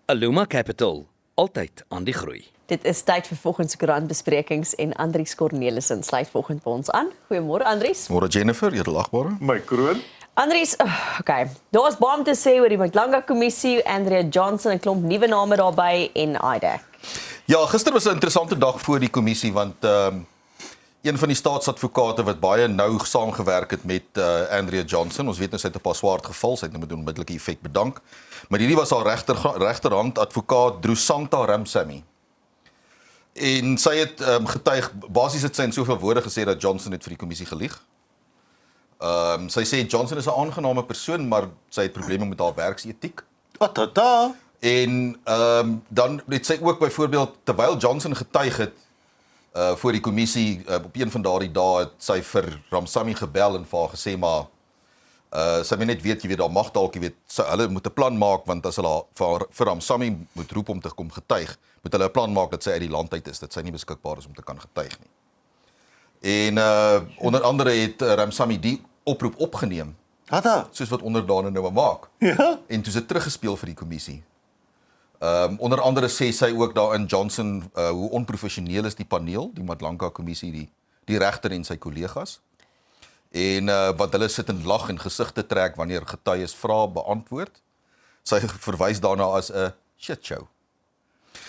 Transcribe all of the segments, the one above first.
Aluma Capital, altyd aan die groei. Dit is tyd vir volgens koerantbesprekings en Andries Cornelissen sluit volgend by ons aan. Goeiemôre Andries. Môre Jennifer, edelagbare. My kroon. Andries, okay. Daar's baie om te sê oor die Mlanga kommissie, Andrea Johnson, 'n klomp nuwe name daarbey en IDAC. Ja, gister was 'n interessante dag voor die kommissie want een van die staatsadvokate wat baie nou saamgewerk het met Andrea Johnson. Ons weet nou sy het 'n paar swaard geval, sy het nou met onmiddellike effek bedank. Maar hierdie was haar regterhand advokaat Drusanta Ramsamy. En sy het getuig, basies het sy in soveel woorde gesê dat Johnson het vir die kommissie gelieg. Sy sê Johnson is 'n aangename persoon, maar sy het probleme met haar werksetiek. En dan het sy ook byvoorbeeld, terwyl Johnson getuig het voor die kommissie, op een van daardie dae het sy vir Ramsamy gebel en vir haar gesê, maar sy moet net weet, jy weet, daar mag dalk, jy weet, hulle moet 'n plan maak, want as hulle vir Ramsamy moet roep om te kom getuig, moet hulle 'n plan maak dat sy uit die land uit is, dat sy nie beskikbaar is om te kan getuig nie. En onder andere het Ramsamy die oproep opgeneem, soos wat onderdane nou maak, en toe sy teruggespeel vir die kommissie. Onder andere sê sy ook daarin Johnson, hoe onprofessioneel is die paneel, die Mlanga kommissie, die regter en sy kollegas. En wat hulle sit en lag en gesigte trek wanneer getuies vrae beantwoord. Sy verwys daarna as 'n shit show.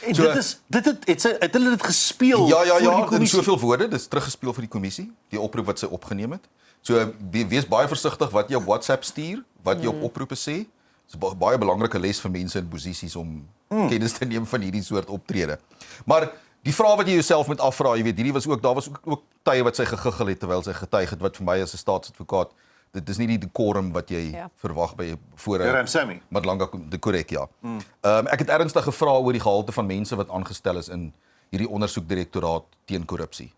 En so, het hulle dit gespeel ja, vir die in kommissie? soveel woorde, dit is teruggespeel vir die kommissie, die oproep wat sy opgeneem het. So wees baie versigtig wat jy op WhatsApp stuur, wat jy op oproepe sê. Dit is baie belangrike les vir mense in posisies om kennis te neem van hierdie soort optrede. Maar die vraag wat jy jouself moet afvra, jy weet, daar was ook tye wat sy gegiggel het terwyl sy getuig het, wat vir my as 'n staatsadvokaat, dit is nie die decorum wat jy verwag by voor 'n Ramsamy. Mlanga, korrek, ja. Ek het ernstig gevra oor die gehalte van mense wat aangestel is in hierdie ondersoekdirektoraat teen korrupsie.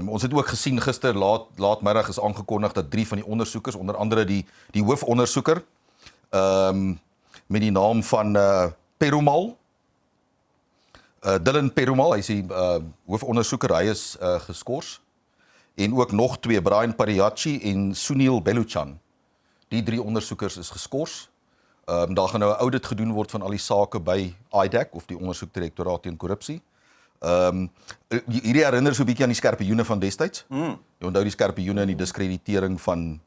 Ons het ook gesien gister laatmiddag is aangekondig dat 3 van die ondersoekers, onder andere die hoofondersoeker, met die naam van Perumal, Dylan Perumal, hy is die hoofondersoeker, hy is geskort. En ook nog 2, Brian Pariachi en Sunil Beluchan. Die 3 ondersoekers is geskort. Daar gaan nou 'n audit gedoen word van al die sake by IDAC, of die ondersoekdirektoraat teen korrupsie. Hierdie herinner so 'n bietjie aan die skerpioene van destyds. Jy onthou die skerpioene en die diskreditering van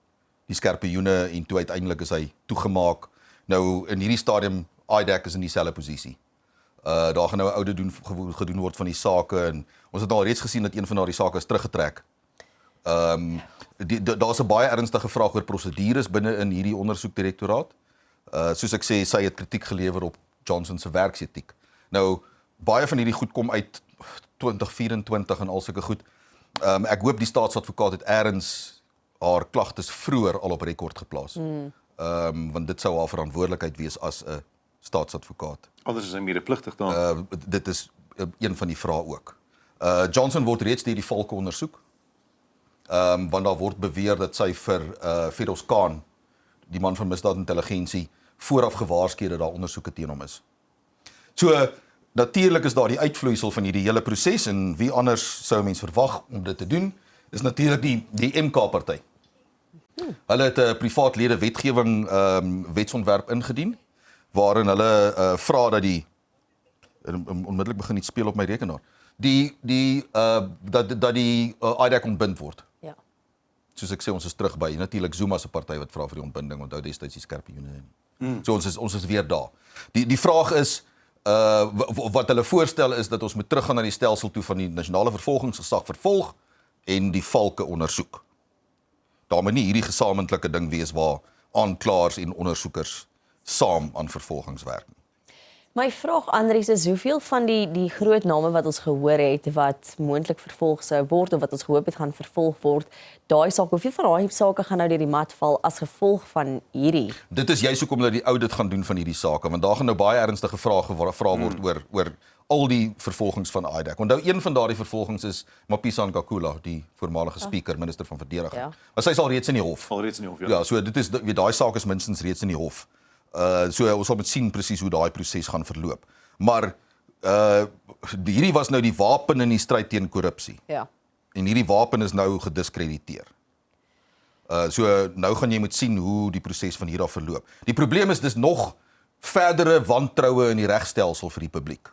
die skerpioene, en toe uiteindelik is hy toegemaak. Nou in hierdie stadium, IDAC is in dieselfde posisie. Daar gaan nou 'n audit gedoen word van die sake, en ons het al reeds gesien dat een van daardie sake is teruggetrek. Daar's 'n baie ernstige vraag oor prosedures binne in hierdie ondersoekdirektoraat. Soos ek sê, sy het kritiek gelewer op Johnson se werksetiek. Nou, baie van hierdie goed kom uit 2024 en al sulke goed. Ek hoop die staatsadvokaat het eers haar klagtes vroeër al op rekord geplaas. Want dit sou haar verantwoordelikheid wees as 'n staatsadvokaat. Anders is hy medepligtig dan. Dit is een van die vrae ook. Johnson word reeds deur die valke ondersoek. Want daar word beweer dat sy vir Feroz Khan, die man van misdaadintelligensie, vooraf gewaarsku het dat daar ondersoeke teen hom is. So natuurlik is daar die uitvloeisel van hierdie hele proses, en wie anders sou mens verwag om dit te doen, is natuurlik die MK-party. Hulle het 'n privaatlede wetgewing wetsontwerp ingedien, waarin hulle vra dat onmiddellik begin iets speel op my rekenaar, dat die IDAC ontbind word. Ja. Soos ek sê, ons is terug by natuurlik Zuma se party wat vra vir die ontbinding, onthou destyds die skerpioene. So ons is weer daar. Die vraag is, wat hulle voorstel is dat ons moet teruggaan na die stelsel toe van die nasionale vervolgingsgesag vervolg en die valke ondersoek. Daar moet nie hierdie gesamentlike ding wees waar aanklaers en ondersoekers saam aan vervolgingswerk. My vraag, Andries, is hoeveel van die groot name wat ons gehoor het, wat moontlik vervolg sou word, of wat ons gehoop het gaan vervolg word, daai saak, hoeveel van daai sake gaan nou deur die mat val as gevolg van hierdie? Dit is juist hoekom dat die audit gaan doen van hierdie sake, want daar gaan nou baie ernstige vrae gevra word oor al die vervolgings van IDAC. Onthou, een van daardie vervolgings is Mapisa Nkakula, die voormalige speaker, minister van verdediging. Ja. Maar sy is al reeds in die hof. Ja, so dit is, daai saak is minstens reeds in die hof. So ons sal moet sien presies hoe daai proses gaan verloop. Maar hierdie was nou die wapen in die stryd teen korrupsie. Ja. En hierdie wapen is nou gediskrediteer. So nou gaan jy moet sien hoe die proses van hier af verloop. Die probleem is dis nog verdere wantroue in die regstelsel vir die publiek.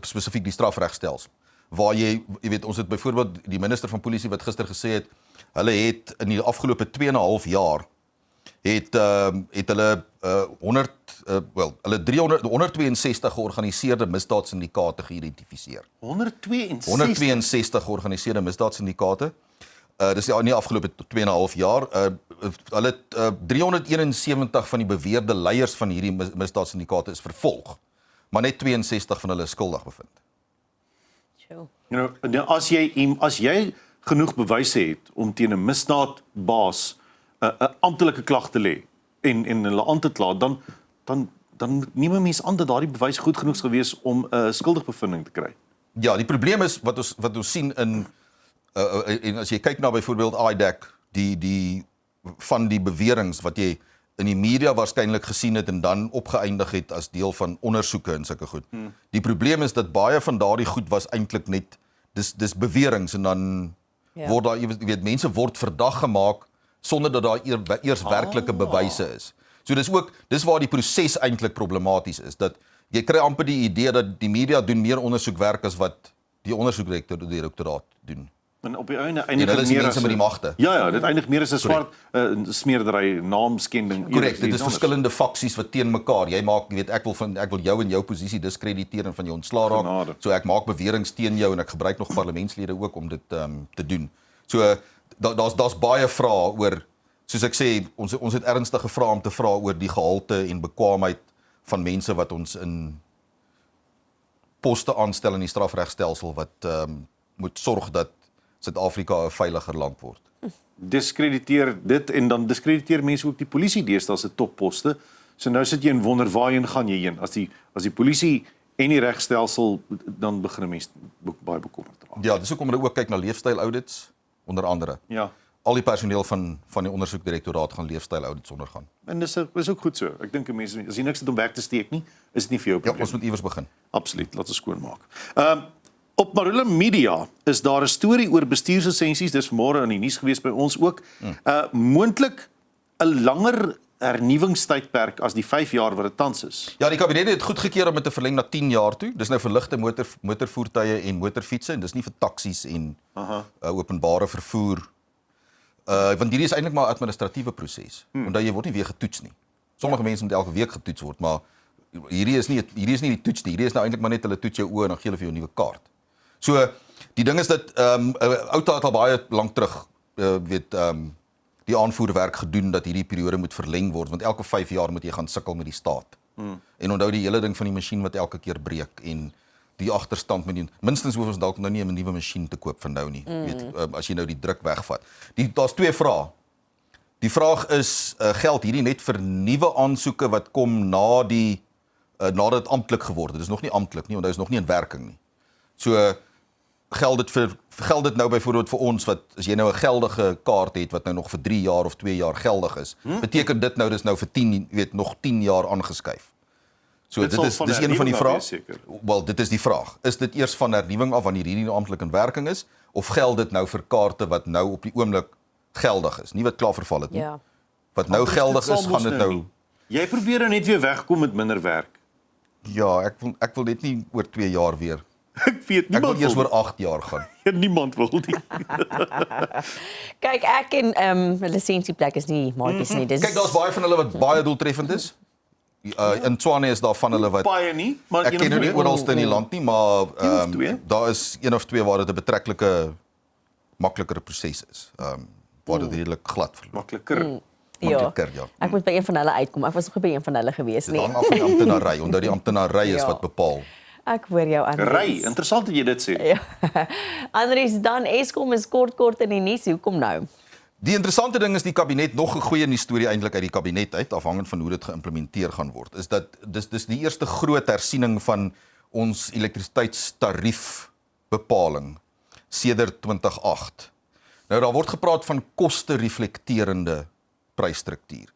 Spesifiek die strafregstelsel. Waar jy weet, ons het byvoorbeeld die minister van polisie wat gister gesê het, hulle het in die afgelope 2,5 jaar het hulle 162 georganiseerde misdaadsyndikaate geïdentifiseer. 162? Georganiseerde misdaadsyndikaate. Dis in die afgelope 2,5 jaar. Hulle het 371 van die beweerde leiers van hierdie misdaadsyndikaate is vervolg, maar net 62 van hulle is skuldig bevind. As jy genoeg bewyse het om teen 'n misdaadbaas 'n amptelike klag te lê en hulle aan te kla, dan neem 'n mens aan dat daardie bewys goed genoeg is gewees om 'n skuldigbevinding te kry. Ja, die probleem is wat ons sien en as jy kyk na byvoorbeeld IDAC, die van die beweringe wat jy in die media waarskynlik gesien het en dan opgeëindig het as deel van ondersoeke en sulke goed. Die probleem is dat baie van daardie goed was eintlik net dis beweringe en dan word daar, jy weet, mense word verdag gemaak sonder dat daar eers werklike bewyse is. So dis waar die proses eintlik problematies is, dat jy kry amper die idee dat die media doen meer ondersoekwerk as wat die ondersoekdirektoraat doen. En op die einde En hulle is die mense met die magte. Ja, dit eindig meer as 'n swart smeerdery, naamskending. Korrek, dit is verskillende faksies wat teen mekaar. Jy maak, jy weet, ek wil jou en jou posisie diskrediteer en van jou ontslaa raak. So ek maak beweringe teen jou en ek gebruik nog parlementslede ook om dit te doen. So daar's baie vrae oor, soos ek sê, ons het ernstige vrae om te vra oor die gehalte en bekwaamheid van mense wat ons in poste aanstel in die strafregstelsel wat moet sorg dat Suid-Afrika 'n veiliger land word. Diskrediteer dit en dan diskrediteer mense ook die polisie deesdae se topposte. So nou sit jy en wonder waarheen gaan jy heen as die polisie en die regstelsel, dan begin mense baie bekommerd raak. Ja, dis hoekom hulle ook kyk na leefstyl audits onder andere. Ja. Al die personeel van die ondersoekdirektoraat gaan leefstyl audits ondergaan. En dis ook goed so. Ek dink mense, as jy niks het om werk te steek nie, is dit nie vir jou probleem. Ja, ons moet iewers begin. Absoluut, laat ons skoonmaak. Op Marula Media is daar 'n storie oor bestuurslisensies, dis vanmôre in die nuus gewees by ons ook. Moontlik 'n langer hernuwingstydperk as die 5 jaar wat dit tans is. Ja, die kabinet het goedgekeur om dit te verleng na 10 jaar toe. Dis nou vir ligte motorvoertuie en motorfietsse en dis nie vir taksies en openbare vervoer. Want hierdie is eintlik maar 'n administratiewe proses. Omdat jy word nie weer getoets nie. Sommige mense moet elke week getoets word, maar hierdie is nie die toets nie. Hierdie is nou eintlik maar net hulle toets jou oë en dan gee hulle vir jou 'n nuwe kaart. So die ding is dat Outa het al baie lank terug die aanvoerwerk gedoen dat hierdie periode moet verleng word, want elke 5 jaar moet jy gaan sukkel met die staat. En onthou die hele ding van die masjien wat elke keer breek en die agterstand met minstens hoef ons dalk nou nie 'n nuwe masjien te koop van nou nie, as jy nou die druk wegvat. Daar's 2 vrae. Die vraag is, geld hierdie net vir nuwe aansoeke wat kom nadat dit amptelik geword het. Dit is nog nie amptelik nie, want hy is nog nie in werking nie. So geld dit nou byvoorbeeld vir ons wat as jy nou 'n geldige kaart het wat nou nog vir 3 jaar of 2 jaar geldig is, beteken dit nou dis nou vir 10, nog 10 jaar aangeskuif. So dit is een van die vrae. Wel, dit is die vraag. Is dit eers van hernuwing af wanneer hierdie amptelik in werking is of geld dit nou vir kaarte wat nou op die oomblik geldig is, nie wat klaar verval het nie. Ja. Wat nou geldig is, gaan dit nou. Jy probeer net weer wegkom met minder werk. Ja, ek wil net nie oor 2 jaar weer. Ek weet Ek niemand wil eers oor 8 jaar gaan. Niemand wil nie. Kyk, ek en 'n lisensieplek is nie maatjies nie. Dis Kyk, daar's baie van hulle wat baie doeltreffend is. In Tshwane is daar van hulle wat Baie nie, maar ek ken nou nie oralste in die land nie, maar daar is 1 of 2 waar dit 'n betreklike makliker proses is. Waar dit redelik glad verloop. makliker. ja. Ja. Ek moet by een van hulle uitkom. Ek was nog nie by een van hulle gewees Dit nie. hang af van die amptenary. Onthou die amptenary is Ja. wat bepaal. Ek hoor jou aan. Ry, interessant dat jy dit sê. Ja. Andries, dan Eskom is kort in die nuus. Hoekom nou? Die interessante ding is die kabinet, nog 'n goeie storie eintlik uit die kabinet uit, afhangend van hoe dit geïmplementeer gaan word, is dat dis die eerste groot hersiening van ons elektrisiteitstariebepaling sedert 2008. Nou daar word gepraat van koste-reflekterende prysstruktuur.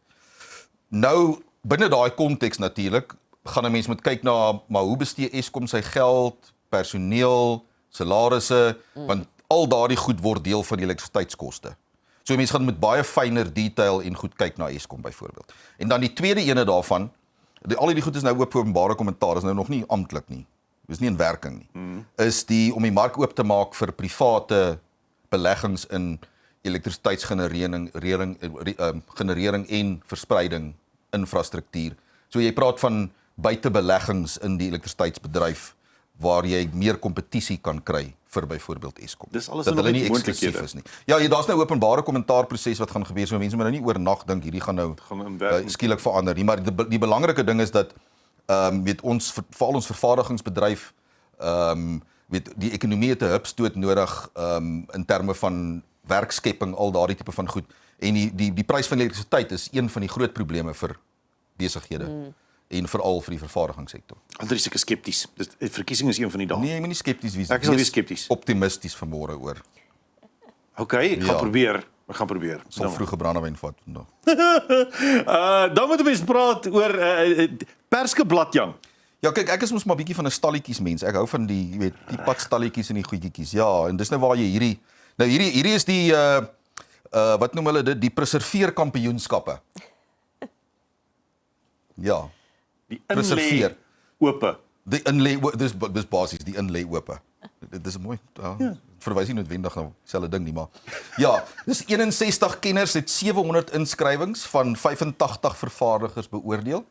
Nou binne daai konteks natuurlik gaan 'n mens moet kyk na maar hoe bestee Eskom sy geld, personeel, salarisse, want al daardie goed word deel van die elektrisiteitskoste. So mense gaan met baie fynere detail en goed kyk na Eskom byvoorbeeld. En dan die tweede ene daarvan, al hierdie goed is nou oop vir openbare kommentaar, is nou nog nie amptelik nie. Dis nie in werking nie. Is om die mark oop te maak vir private beleggings in elektrisiteitsgenerering en verspreiding infrastruktuur. So jy praat van buitebeleggings in die elektrisiteitsbedryf waar jy meer kompetisie kan kry vir byvoorbeeld Eskom. Dis alles dat nog hulle nie nie eksklusief is nie. Ja, daar's nou 'n openbare kommentaarproses wat gaan gebeur. So mense moet nou nie oornag dink hierdie gaan nou skielik verander nie, maar die belangrike ding is dat weet ons veral ons vervaardigingsbedryf weet die ekonomie het 'n hupstoot nodig in terme van werkskepping, al daardie tipe van goed. En die prys van elektrisiteit is een van die groot probleme vir besighede en veral vir die vervaardigingssektor. Andries, ek is skepties. Die verkiesing is een van die dae. Nee, jy moet nie skepties wees. Ek is alweer skepties. Optimisties vanmôre oor. Okay, ek gaan probeer. Ek gaan probeer. Sal vroege brandewyn vat vandag. Dan moet ons praat oor Perske bladjang. Ja, kyk, ek is mos maar bietjie van 'n stalletjies mens. Ek hou van die, jy weet, die padstalletjies en die goedjies. Ja, en dis nou waar jy hierdie is die wat noem hulle dit, die preserveerkampioenskappe. Ja. Die inlê ope. Die inlê dis basies die inlê ope. Dit is mooi. Ja. Verwys nie noodwendig na dieselfde ding nie, maar ja, dis 61 kenners het 700 inskrywings van 85 vervaardigers beoordeel.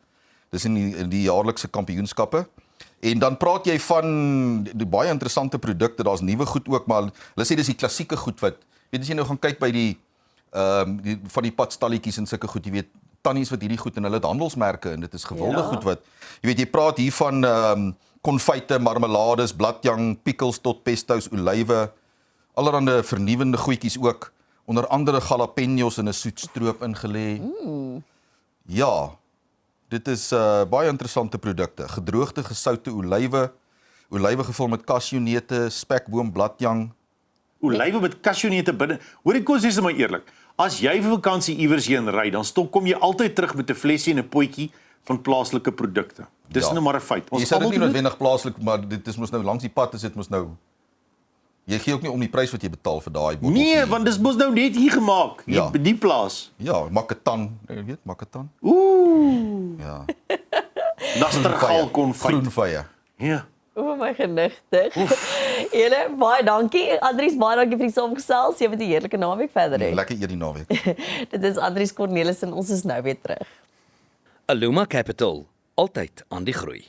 Dis in die jaarlikse kampioenskappe. En dan praat jy van die baie interessante produkte, daar's nuwe goed ook, maar hulle sê dis die klassieke goed wat weet as jy nou gaan kyk by die van die padstalletjies en sulke goed, jy weet tannies wat hierdie goed en hulle het handelsmerke en dit is gewilde goed wat jy weet jy praat hier van konfyte, marmelades, bladjang, pickles tot pestos, olywe, allerhande vernuwende goedjies ook, onder andere jalapeños in 'n soetstroop ingelê. Ja. Dit is baie interessante produkte. Gedroogde gesoute olywe gevul met kasjoneute, spekboom, bladjang. Olywe met kasjoneute binne. Hoor ek kos is maar eerlik. As jy vir vakansie iewers heen ry, dan kom jy altyd terug met 'n flesie en 'n potjie van plaaslike produkte. Dis nou maar 'n feit. Ons sê dit nie noodwendig plaaslik, maar dit is mos nou langs die pad is dit mos nou. Jy gee ook nie om die prys wat jy betaal vir daai botteltjie. Nee, want dis mos nou net hier gemaak, hier by die plaas. Ja, Makatan, jy weet, Makatan. Ooh. Ja. Nastergal konfyt. Groenvye. Ja. O my genigtig. Julle baie dankie. Andries, baie dankie vir die saamgesels. Jy het 'n heerlike naweek verder hê. Lekker eet die naweek. Dit is Andries Cornelissen. Ons is nou weer terug. Aluma Capital, altyd aan die groei.